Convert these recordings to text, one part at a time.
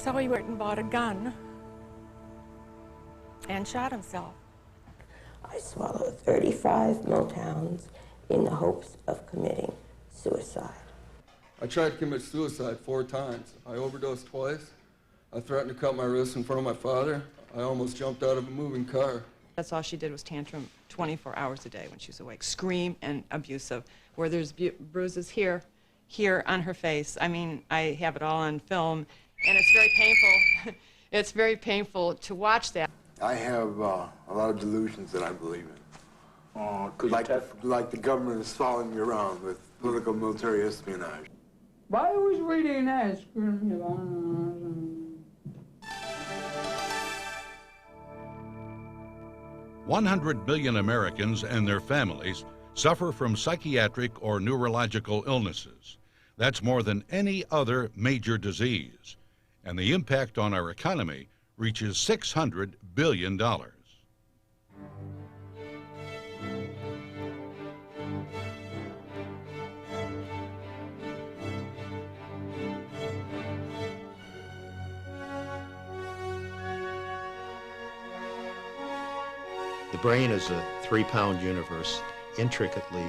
So he went and bought a gun and shot himself. I swallowed 35 Miltowns in the hopes of committing suicide. I tried to commit suicide 4 times. I overdosed twice. I threatened to cut my wrists in front of my father. I almost jumped out of a moving car. That's all she did was tantrum 24 hours a day when she was awake. Scream and abusive. Where there's bruises here on her face. I mean, I have it all on film, and it's very painful. It's very painful to watch that. I have a lot of delusions that I believe in. Like the government is following me around with political military espionage. Why was reading that? 100 million Americans and their families suffer from psychiatric or neurological illnesses. That's more than any other major disease. And the impact on our economy reaches $600 billion. The brain is a 3-pound universe, intricately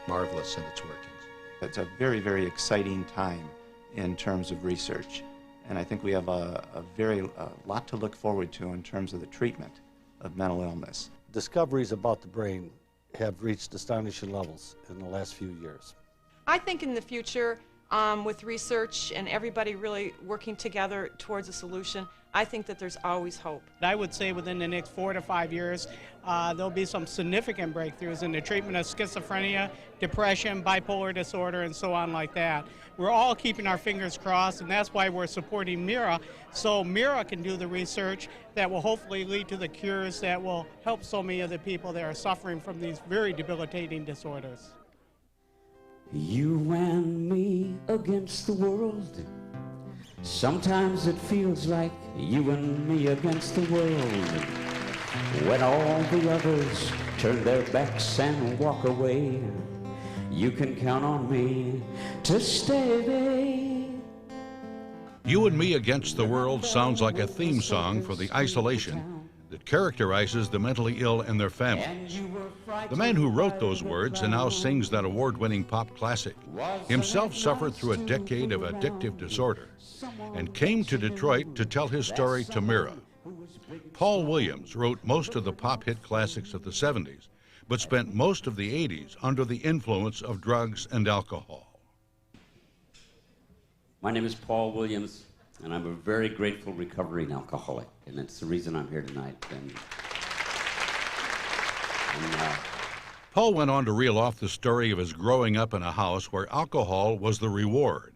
marvelous in its workings. It's a very, very exciting time in terms of research. And I think we have a lot to look forward to in terms of the treatment of mental illness. Discoveries about the brain have reached astonishing levels in the last few years. I think in the future, with research and everybody really working together towards a solution, I think that there's always hope. I would say within the next 4 to 5 years, there'll be some significant breakthroughs in the treatment of schizophrenia, depression, bipolar disorder, and so on like that. We're all keeping our fingers crossed, and that's why we're supporting MIRA, so MIRA can do the research that will hopefully lead to the cures that will help so many of the people that are suffering from these very debilitating disorders. You and me against the world. Sometimes it feels like you and me against the world. When all the others turn their backs and walk away, you can count on me to stay. You and Me Against the World sounds like a theme song for the isolation that characterizes the mentally ill and their families. The man who wrote those words and now sings that award-winning pop classic himself suffered through a decade of addictive disorder and came to Detroit to tell his story to MIRA. Paul Williams wrote most of the pop hit classics of the 70s, but spent most of the 80s under the influence of drugs and alcohol. My name is Paul Williams, and I'm a very grateful recovering alcoholic, and that's the reason I'm here tonight. Paul went on to reel off the story of his growing up in a house where alcohol was the reward,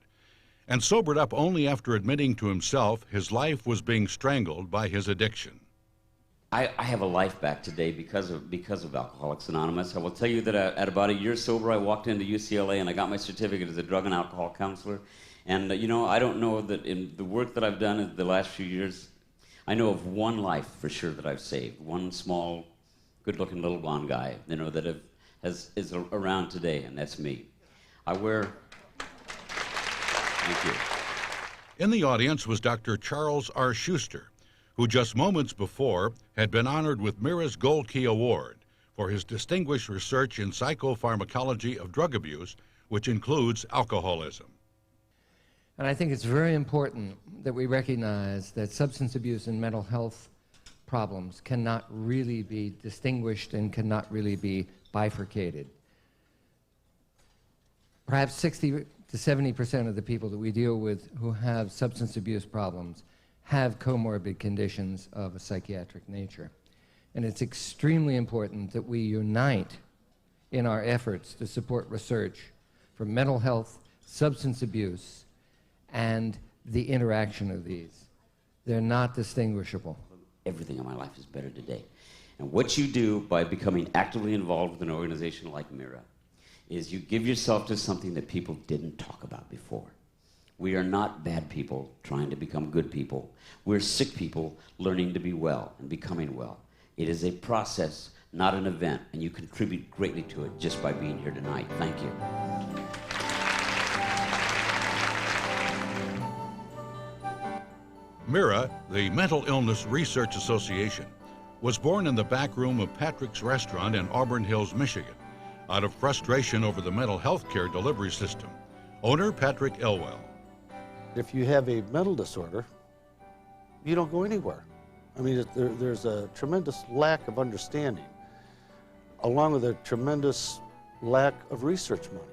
and sobered up only after admitting to himself his life was being strangled by his addiction. I have a life back today because of Alcoholics Anonymous. I will tell you that at about a year sober, I walked into UCLA and I got my certificate as a drug and alcohol counselor. And you know, I don't know that in the work that I've done in the last few years, I know of one life for sure that I've saved. One small, good-looking little blonde guy, you know, that is around today, and that's me. Thank you. In the audience was Dr. Charles R. Schuster, who just moments before had been honored with MIRA's Gold Key Award for his distinguished research in psychopharmacology of drug abuse, which includes alcoholism. And I think it's very important that we recognize that substance abuse and mental health problems cannot really be distinguished and cannot really be bifurcated. Perhaps 60 to 70% of the people that we deal with who have substance abuse problems have comorbid conditions of a psychiatric nature. And it's extremely important that we unite in our efforts to support research for mental health, substance abuse, and the interaction of these. They're not distinguishable. Everything in my life is better today. And what you do by becoming actively involved with an organization like MIRA is you give yourself to something that people didn't talk about before. We are not bad people trying to become good people. We're sick people learning to be well and becoming well. It is a process, not an event, and you contribute greatly to it just by being here tonight. Thank you. MIRA, the Mental Illness Research Association, was born in the back room of Patrick's Restaurant in Auburn Hills, Michigan, out of frustration over the mental health care delivery system. Owner Patrick Elwell. If you have a mental disorder, you don't go anywhere. I mean, there's a tremendous lack of understanding, along with a tremendous lack of research money.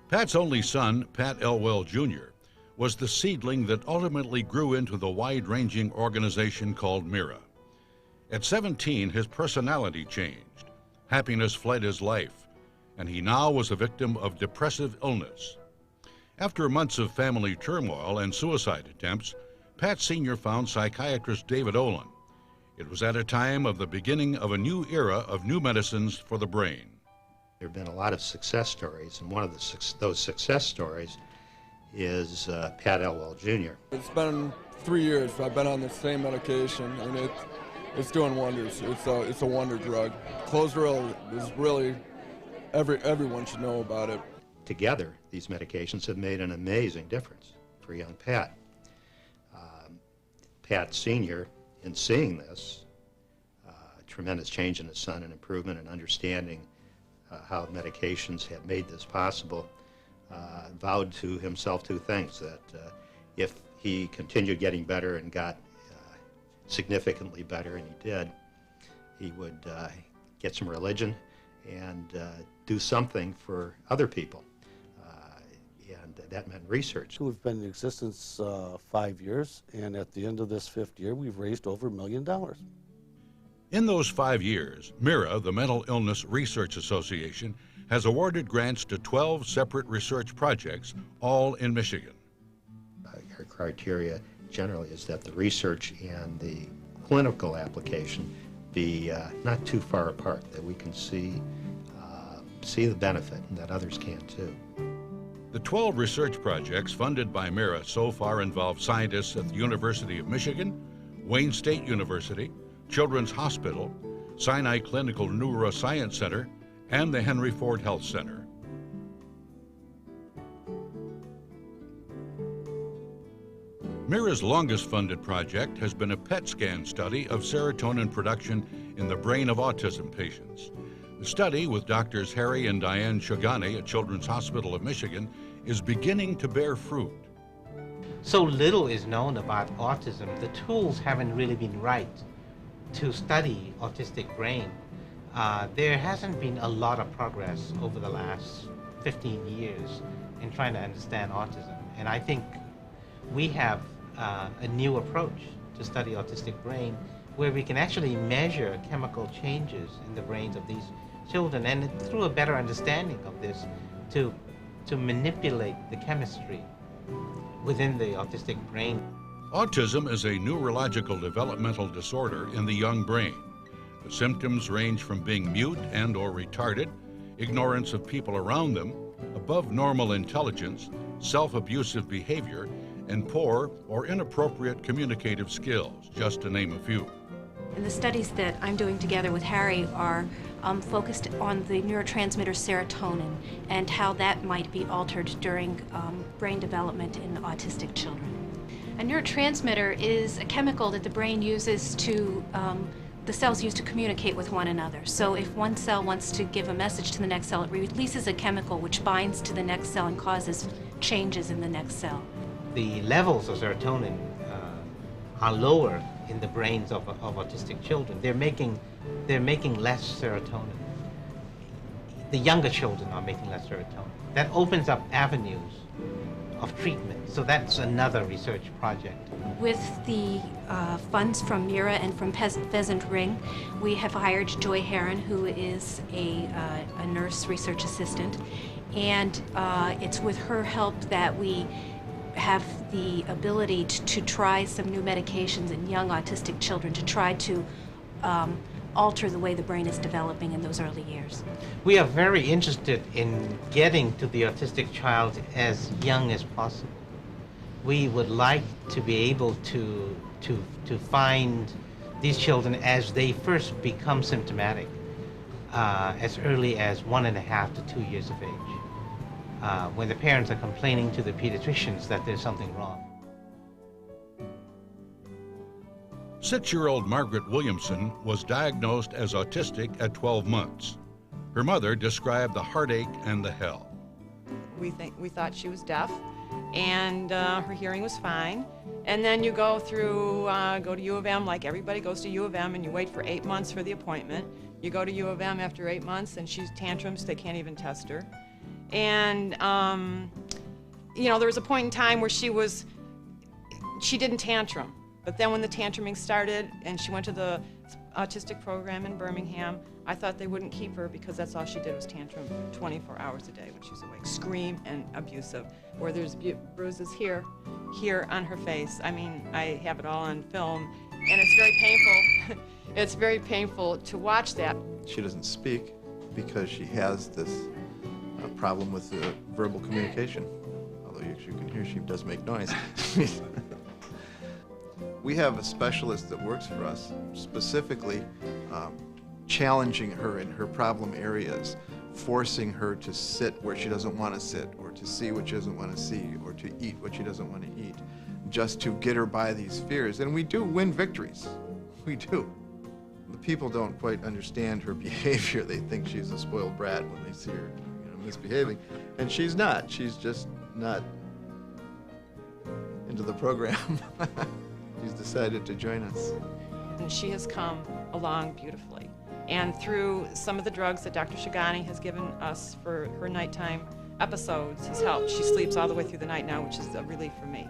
Pat's only son, Pat Elwell Jr., was the seedling that ultimately grew into the wide-ranging organization called MIRA. At 17, his personality changed. Happiness fled his life, and he now was a victim of depressive illness. After months of family turmoil and suicide attempts, Pat Sr. found psychiatrist David Olin. It was at a time of the beginning of a new era of new medicines for the brain. There have been a lot of success stories, and one of those success stories is Pat Elwell Jr. It's been 3 years. I've been on the same medication, and it's doing wonders. It's a wonder drug. Clozaril is really, everyone should know about it. Together, these medications have made an amazing difference for young Pat. Pat Sr., in seeing this, tremendous change in his son, an improvement in understanding how medications have made this possible, vowed to himself two things, that if he continued getting better and got significantly better, and he did, he would get some religion and do something for other people. And that meant research. We've been in existence 5 years, and at the end of this 5th year, we've raised over $1 million. In those 5 years, MIRA, the Mental Illness Research Association, has awarded grants to 12 separate research projects, all in Michigan. Our criteria generally is that the research and the clinical application be not too far apart, that we can see the benefit and that others can too. The 12 research projects funded by MIRA so far involve scientists at the University of Michigan, Wayne State University, Children's Hospital, Sinai Clinical Neuroscience Center, and the Henry Ford Health Center. MIRA's longest funded project has been a PET scan study of serotonin production in the brain of autism patients. The study, with doctors Harry and Diane Shogani at Children's Hospital of Michigan, is beginning to bear fruit. So little is known about autism. The tools haven't really been right to study autistic brain. There hasn't been a lot of progress over the last 15 years in trying to understand autism. And I think we have a new approach to study autistic brain, where we can actually measure chemical changes in the brains of these children, and through a better understanding of this, to manipulate the chemistry within the autistic brain. Autism is a neurological developmental disorder in the young brain. The symptoms range from being mute and or retarded, ignorance of people around them, above normal intelligence, self-abusive behavior, and poor or inappropriate communicative skills, just to name a few. And the studies that I'm doing together with Harry are focused on the neurotransmitter serotonin and how that might be altered during brain development in autistic children. A neurotransmitter is a chemical that the brain uses to, the cells use to communicate with one another. So if one cell wants to give a message to the next cell, it releases a chemical which binds to the next cell and causes changes in the next cell. The levels of serotonin are lower in the brains of autistic children. They're making less serotonin. The younger children are making less serotonin. That opens up avenues of treatment. So that's another research project. With the funds from MIRA and from Pheasant Ring, we have hired Joy Heron, who is a nurse research assistant, and it's with her help that we have the ability to try some new medications in young autistic children to try to alter the way the brain is developing in those early years. We are very interested in getting to the autistic child as young as possible. We would like to be able to find these children as they first become symptomatic, as early as 1.5 to 2 years of age. When the parents are complaining to the pediatricians that there's something wrong. 6-year-old Margaret Williamson was diagnosed as autistic at 12 months. Her mother described the heartache and the hell. We thought she was deaf, and her hearing was fine. And then you go to U of M, like everybody goes to U of M, and you wait for 8 months for the appointment. You go to U of M after 8 months, and she's tantrums. They can't even test her. And you know, there was a point in time where she didn't tantrum. But then when the tantruming started and she went to the autistic program in Birmingham, I thought they wouldn't keep her because that's all she did was tantrum 24 hours a day when she was awake. Scream and abusive, where there's bruises here on her face. I mean, I have it all on film, and it's very painful. It's very painful to watch that. She doesn't speak because she has this problem with verbal communication. Although as you can hear, she does make noise. We have a specialist that works for us, specifically challenging her in her problem areas, forcing her to sit where she doesn't want to sit, or to see what she doesn't want to see, or to eat what she doesn't want to eat, just to get her by these fears. And we do win victories. We do. The people don't quite understand her behavior. They think she's a spoiled brat when they see her, misbehaving. And she's not. She's just not into the program. She's decided to join us. And she has come along beautifully. And through some of the drugs that Dr. Shigani has given us for her nighttime episodes has helped. She sleeps all the way through the night now, which is a relief for me.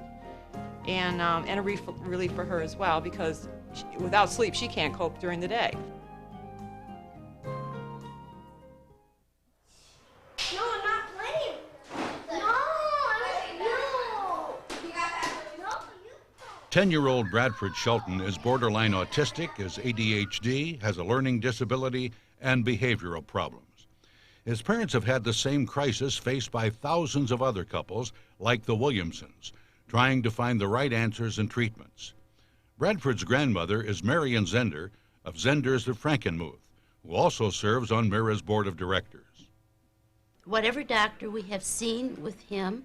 And a relief for her as well, because without sleep, she can't cope during the day. No, I'm not playing. No, you. 10-year-old Bradford Shelton is borderline autistic, has ADHD, has a learning disability, and behavioral problems. His parents have had the same crisis faced by thousands of other couples, like the Williamsons, trying to find the right answers and treatments. Bradford's grandmother is Marion Zender of Zenders of Frankenmuth, who also serves on Mira's board of directors. Whatever doctor we have seen with him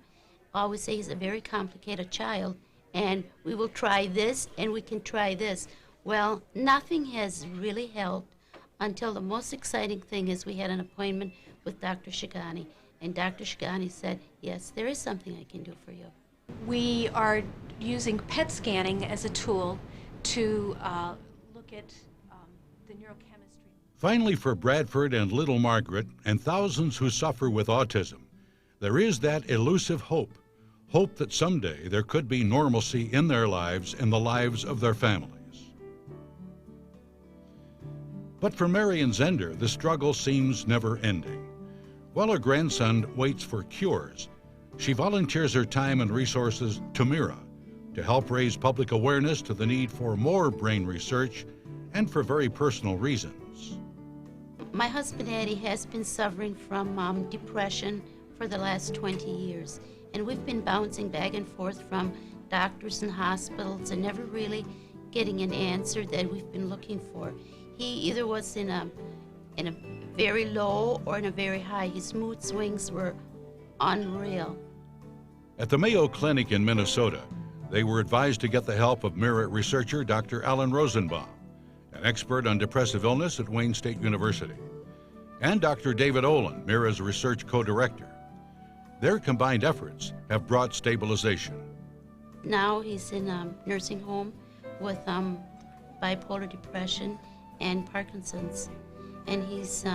always say he's a very complicated child, and we will try this and we can try this. Well, nothing has really helped until the most exciting thing is we had an appointment with Dr. Shigani, and Dr. Shigani said, yes, there is something I can do for you. We are using PET scanning as a tool to look at the neurochemistry. Finally, for Bradford and little Margaret and thousands who suffer with autism, there is that elusive hope that someday there could be normalcy in their lives and the lives of their families. But for Marion Zender, the struggle seems never ending. While her grandson waits for cures, she volunteers her time and resources to Mira to help raise public awareness to the need for more brain research and for very personal reasons. My husband Eddie has been suffering from depression for the last 20 years, and we've been bouncing back and forth from doctors and hospitals and never really getting an answer that we've been looking for. He either was in a very low or in a very high. His mood swings were unreal. At the Mayo Clinic in Minnesota, they were advised to get the help of Mira researcher Dr. Alan Rosenbaum, an expert on depressive illness at Wayne State University, and Dr. David Olin, Mira's research co-director. Their combined efforts have brought stabilization. Now he's in a nursing home with bipolar depression and Parkinson's, and he's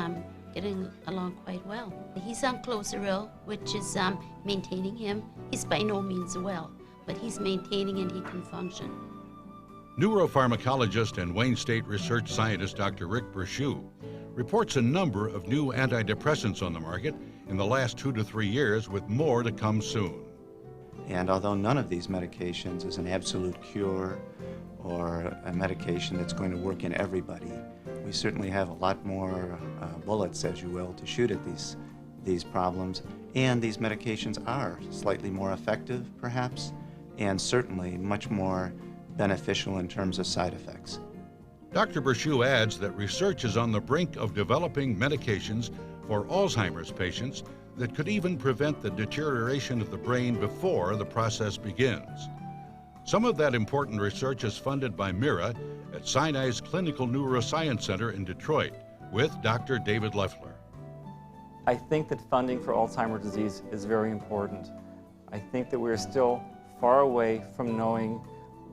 getting along quite well. He's on Clozaril, which is maintaining him. He's by no means well, but he's maintaining and he can function. Neuropharmacologist and Wayne State research scientist Dr. Rick Bershue reports a number of new antidepressants on the market in the last 2 to 3 years, with more to come soon. And although none of these medications is an absolute cure or a medication that's going to work in everybody, we certainly have a lot more bullets, as you will, to shoot at these problems. And these medications are slightly more effective, perhaps, and certainly much more beneficial in terms of side effects. Dr. Bershue adds that research is on the brink of developing medications for Alzheimer's patients that could even prevent the deterioration of the brain before the process begins. Some of that important research is funded by Mira at Sinai's Clinical Neuroscience Center in Detroit with Dr. David Leffler. I think that funding for Alzheimer's disease is very important. I think that we're still far away from knowing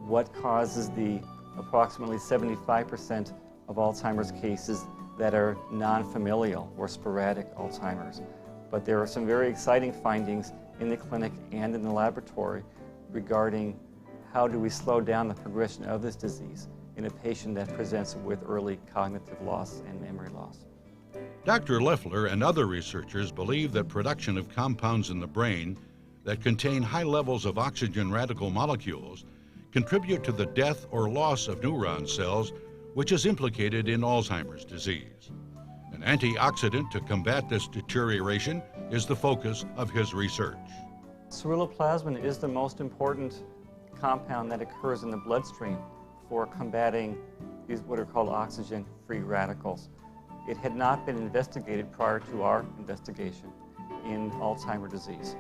what causes the approximately 75% of Alzheimer's cases that are non-familial or sporadic Alzheimer's. But there are some very exciting findings in the clinic and in the laboratory regarding how do we slow down the progression of this disease in a patient that presents with early cognitive loss and memory loss. Dr. Leffler and other researchers believe that production of compounds in the brain that contain high levels of oxygen radical molecules contribute to the death or loss of neuron cells, which is implicated in Alzheimer's disease. An antioxidant to combat this deterioration is the focus of his research. Ceruloplasmin is the most important compound that occurs in the bloodstream for combating these what are called oxygen-free radicals. It had not been investigated prior to our investigation in Alzheimer's disease.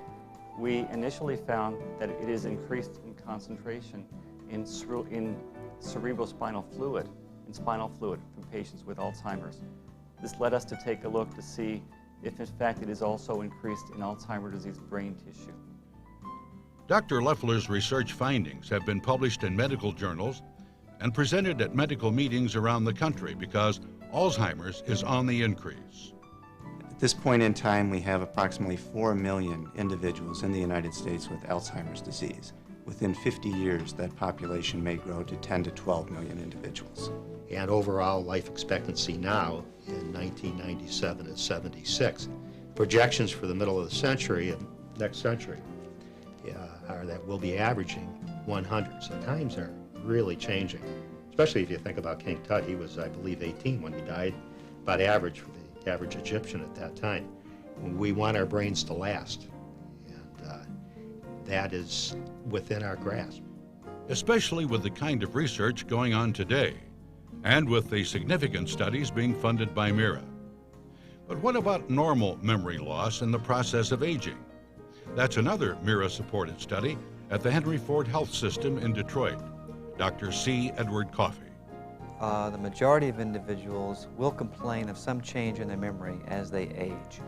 We initially found that it is increased in concentration in cerebrospinal fluid, in spinal fluid from patients with Alzheimer's. This led us to take a look to see if in fact it is also increased in Alzheimer's disease brain tissue. Dr. Leffler's research findings have been published in medical journals and presented at medical meetings around the country because Alzheimer's is on the increase. At this point in time, we have approximately 4 million individuals in the United States with Alzheimer's disease. Within 50 years, that population may grow to 10 to 12 million individuals. And overall life expectancy now in 1997 is 76. Projections for the middle of the century and next century are that we'll be averaging 100. So times are really changing, especially if you think about King Tut. He was, I believe, 18 when he died, about average for the average Egyptian at that time. We want our brains to last, and that is within our grasp. Especially with the kind of research going on today, and with the significant studies being funded by MIRA. But what about normal memory loss in the process of aging? That's another MIRA-supported study at the Henry Ford Health System in Detroit. Dr. C. Edward Coffey. The majority of individuals will complain of some change in their memory as they age.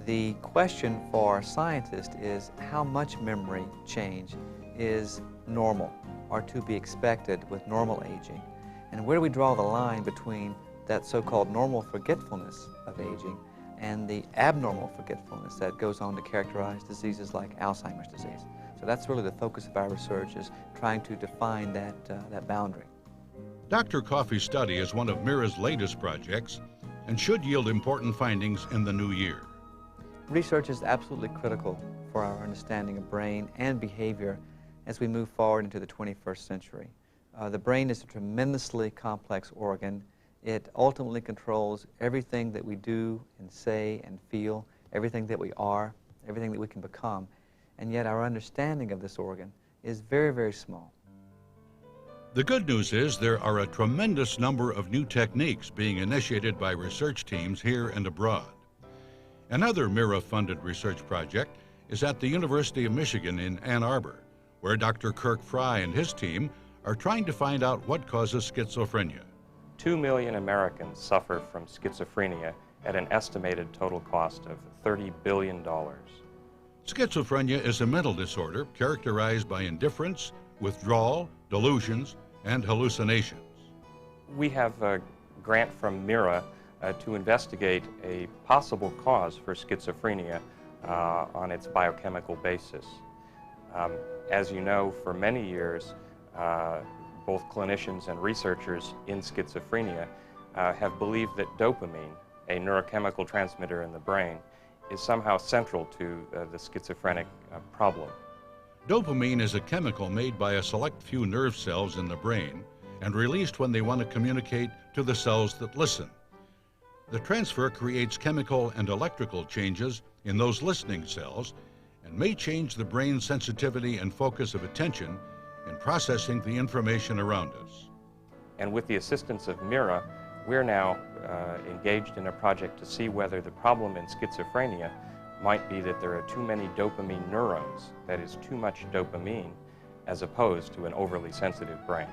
The question for scientists is how much memory change is normal or to be expected with normal aging, and where do we draw the line between that so-called normal forgetfulness of aging and the abnormal forgetfulness that goes on to characterize diseases like Alzheimer's disease. So that's really the focus of our research, is trying to define that boundary. Dr. Coffey's study is one of MIRA's latest projects and should yield important findings in the new year. Research is absolutely critical for our understanding of brain and behavior as we move forward into the 21st century. The brain is a tremendously complex organ. It ultimately controls everything that we do and say and feel, everything that we are, everything that we can become. And yet our understanding of this organ is very, very small. The good news is there are a tremendous number of new techniques being initiated by research teams here and abroad. Another MIRA-funded research project is at the University of Michigan in Ann Arbor, where Dr. Kirk Fry and his team are trying to find out what causes schizophrenia. 2 million Americans suffer from schizophrenia at an estimated total cost of $30 billion. Schizophrenia is a mental disorder characterized by indifference, withdrawal, delusions, and hallucinations. We have a grant from MIRA to investigate a possible cause for schizophrenia on its biochemical basis. As you know, for many years, both clinicians and researchers in schizophrenia have believed that dopamine, a neurochemical transmitter in the brain, is somehow central to the schizophrenic problem. Dopamine is a chemical made by a select few nerve cells in the brain and released when they want to communicate to the cells that listen. The transfer creates chemical and electrical changes in those listening cells and may change the brain's sensitivity and focus of attention in processing the information around us. And with the assistance of MIRA, we're now engaged in a project to see whether the problem in schizophrenia might be that there are too many dopamine neurons, that is, too much dopamine, as opposed to an overly sensitive brain.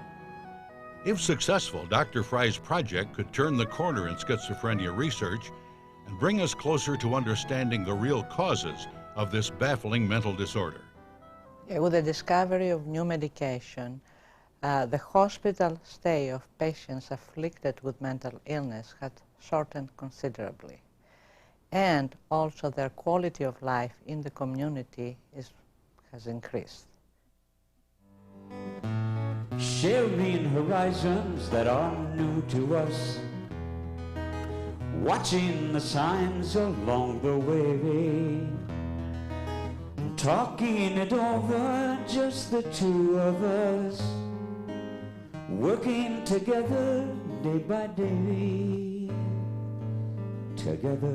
If successful, Dr. Fry's project could turn the corner in schizophrenia research and bring us closer to understanding the real causes of this baffling mental disorder. With the discovery of new medication, the hospital stay of patients afflicted with mental illness had shortened considerably. And also their quality of life in the community has increased. Sharing horizons that are new to us, watching the signs along the way, talking it over, just the two of us, working together day by day, together.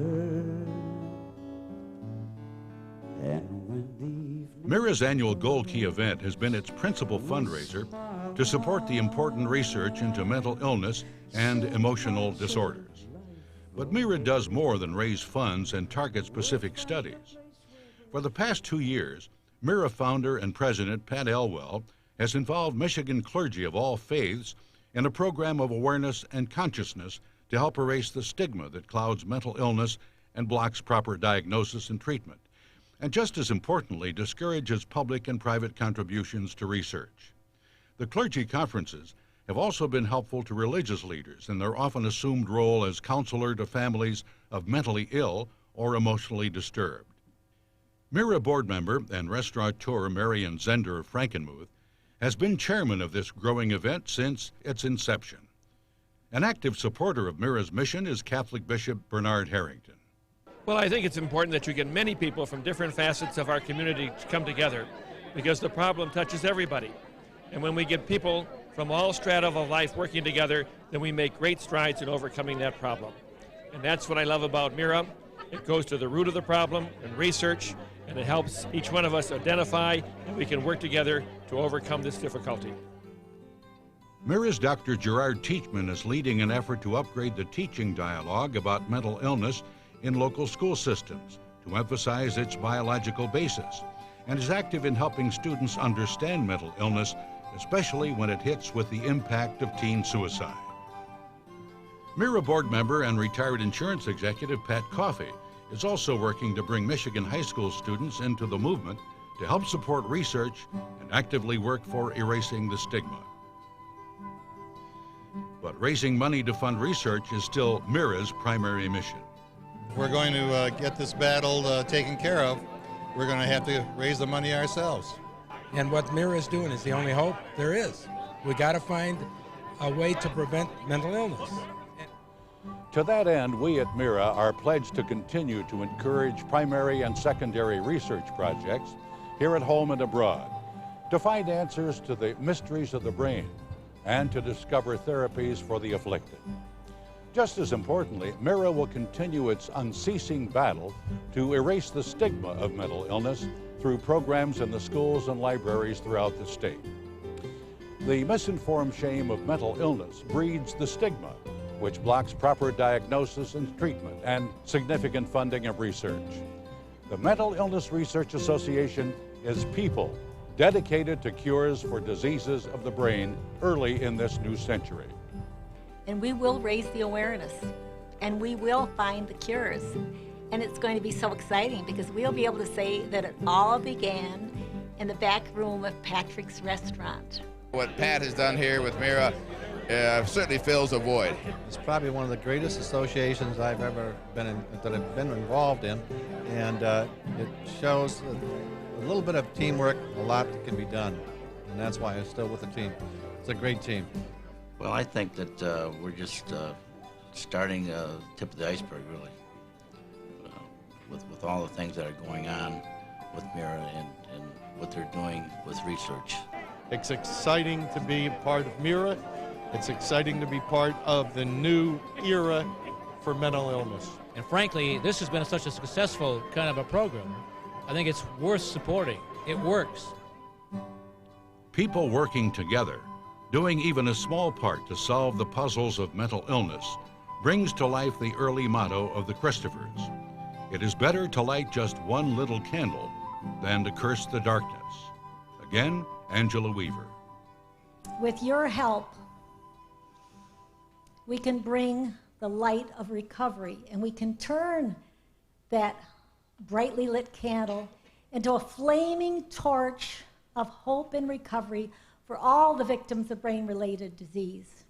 And when the MIRA's annual Gold Key event has been its principal fundraiser to support the important research into mental illness and emotional disorders. But MIRA does more than raise funds and target specific studies. For the past 2 years, MIRA founder and president Pat Elwell has involved Michigan clergy of all faiths in a program of awareness and consciousness to help erase the stigma that clouds mental illness and blocks proper diagnosis and treatment, and just as importantly, discourages public and private contributions to research. The clergy conferences have also been helpful to religious leaders in their often assumed role as counselor to families of mentally ill or emotionally disturbed. MIRA board member and restaurateur Marion Zender of Frankenmuth has been chairman of this growing event since its inception. An active supporter of MIRA's mission is Catholic Bishop Bernard Harrington. Well, I think it's important that you get many people from different facets of our community to come together, because the problem touches everybody. And when we get people from all strata of life working together, then we make great strides in overcoming that problem. And that's what I love about MIRA. It goes to the root of the problem and research, and it helps each one of us identify, and we can work together to overcome this difficulty. MIRA's Dr. Gerard Teachman is leading an effort to upgrade the teaching dialogue about mental illness in local school systems to emphasize its biological basis, and is active in helping students understand mental illness, especially when it hits with the impact of teen suicide. MIRA board member and retired insurance executive Pat Coffey is also working to bring Michigan high school students into the movement to help support research and actively work for erasing the stigma. But raising money to fund research is still MIRA's primary mission. If we're going to get this battle taken care of, we're going to have to raise the money ourselves. And what MIRA is doing is the only hope there is. We got to find a way to prevent mental illness. To that end, we at MIRA are pledged to continue to encourage primary and secondary research projects here at home and abroad, to find answers to the mysteries of the brain, and to discover therapies for the afflicted. Just as importantly, MIRA will continue its unceasing battle to erase the stigma of mental illness through programs in the schools and libraries throughout the state. The misinformed shame of mental illness breeds the stigma, which blocks proper diagnosis and treatment and significant funding of research. The Mental Illness Research Association is people dedicated to cures for diseases of the brain early in this new century. And we will raise the awareness, and we will find the cures. And it's going to be so exciting because we'll be able to say that it all began in the back room of Patrick's Restaurant. What Pat has done here with MIRA certainly fills a void. It's probably one of the greatest associations I've ever been involved in, and it shows a little bit of teamwork, a lot that can be done, and that's why I'm still with the team. It's a great team. Well, I think that we're just starting the tip of the iceberg, really, with all the things that are going on with MIRA and what they're doing with research. It's exciting to be part of MIRA. It's exciting to be part of the new era for mental illness. And frankly, this has been such a successful kind of a program. I think it's worth supporting. It works. People working together, doing even a small part to solve the puzzles of mental illness, brings to life the early motto of the Christophers. It is better to light just one little candle than to curse the darkness. Again, Angela Weaver. With your help, we can bring the light of recovery, and we can turn that brightly lit candle into a flaming torch of hope and recovery for all the victims of brain-related disease.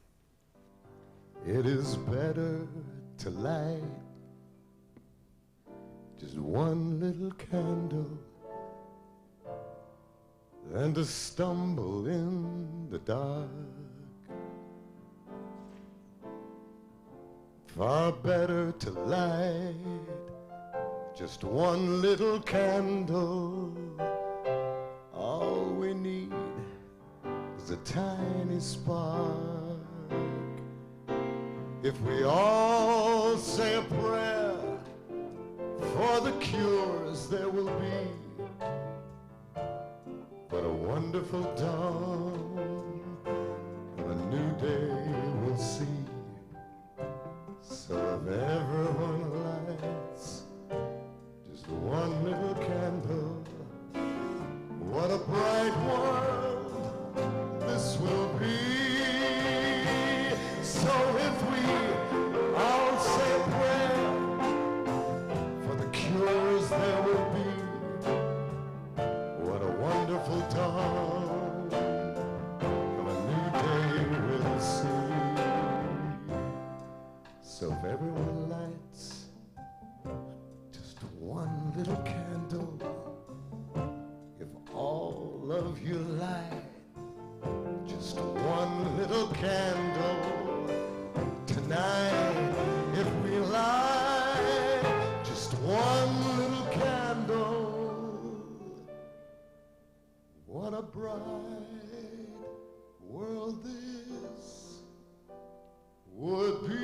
It is better to light just one little candle than to stumble in the dark. Far better to light just one little candle. All we need is a tiny spark. If we all say a prayer for the cures there will be, but a wonderful dawn and a new day we'll see. So if everyone lights just one little candle, what a bright world this will be. So if we all say a prayer for the cures there will be, what a wonderful dawn of a new day we'll see. So if everyone lights just one little candle, if all of you light just one little candle tonight, if we light just one little candle, what a bright world this would be.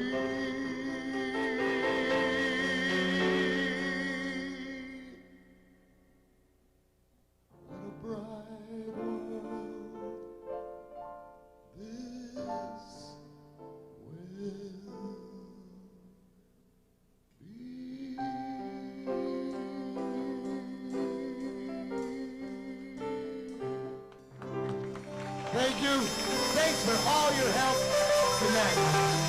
Thank you. Thanks for all your help. Good night.